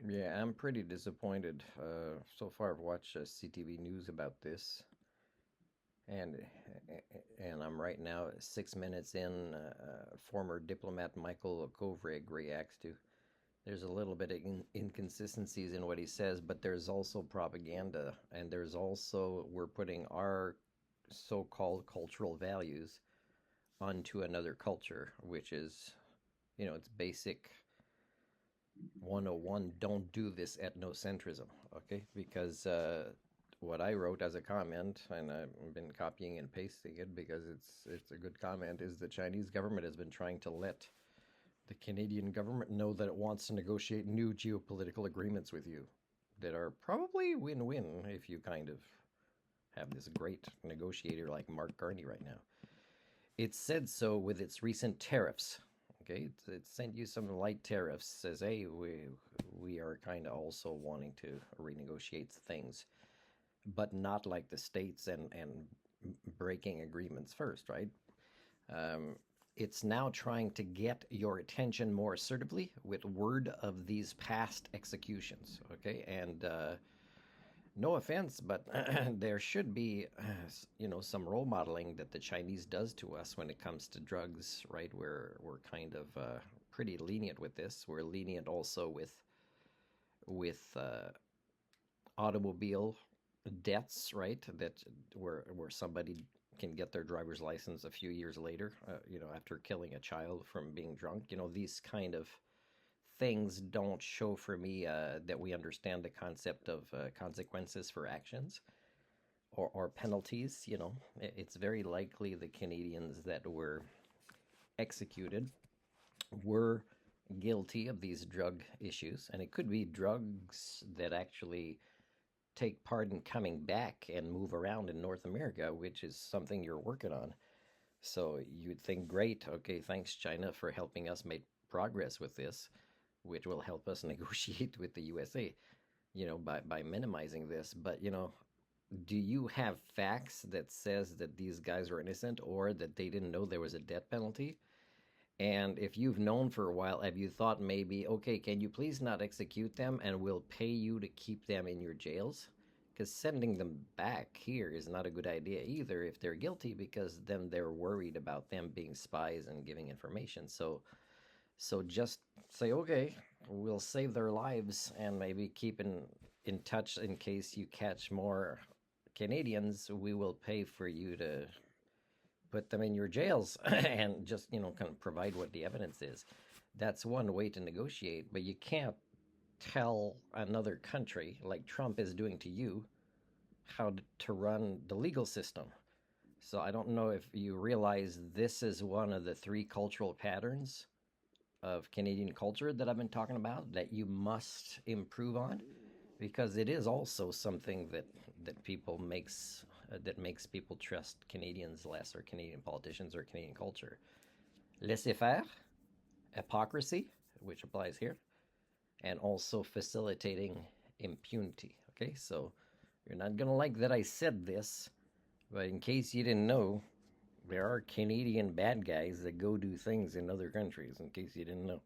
Yeah, I'm pretty disappointed. So far, I've watched CTV News about this, and and I'm right now 6 minutes in. Former diplomat Michael Kovrig reacts to. There's a little bit of inconsistencies in what he says, but there's also propaganda, and there's also we're putting our so-called cultural values onto another culture, which is, it's basic 101. Don't do this ethnocentrism, okay? Because what I wrote as a comment, and I've been copying and pasting it because it's a good comment, is the Chinese government has been trying to let the Canadian government know that it wants to negotiate new geopolitical agreements with you that are probably win-win if you kind of have this great negotiator like Mark Carney right now. It said so with its recent tariffs. Okay, it sent you some light tariffs. Says, hey, we are kind of also wanting to renegotiate things, but not like the states and breaking agreements first, right? It's now trying to get your attention more assertively with word of these past executions. Okay, and no offense, but there should be, some role modeling that the Chinese does to us when it comes to drugs, right? We're kind of pretty lenient with this. We're lenient also with automobile debts, right? That where somebody can get their driver's license a few years later, after killing a child from being drunk. These kind of things don't show for me that we understand the concept of consequences for actions or penalties. It's very likely the Canadians that were executed were guilty of these drug issues, and it could be drugs that actually take part in coming back and move around in North America, which is something you're working on. So you'd think, great, okay, thanks China for helping us make progress with this, which will help us negotiate with the USA, by minimizing this. But, do you have facts that says that these guys are innocent or that they didn't know there was a death penalty? And if you've known for a while, have you thought maybe, okay, can you please not execute them and we'll pay you to keep them in your jails? Because sending them back here is not a good idea either if they're guilty, because then they're worried about them being spies and giving information. So just say, okay, we'll save their lives and maybe keep in touch in case you catch more Canadians. We will pay for you to put them in your jails and just, kind of provide what the evidence is. That's one way to negotiate, but you can't tell another country, like Trump is doing to you, how to run the legal system. So I don't know if you realize this is one of the three cultural patterns of Canadian culture that I've been talking about that you must improve on, because it is also something that people makes that makes people trust Canadians less, or Canadian politicians, or Canadian culture. Laissez-faire, hypocrisy, which applies here, and also facilitating impunity. Okay, so you're not gonna like that I said this, but in case you didn't know, there are Canadian bad guys that go do things in other countries, in case you didn't know.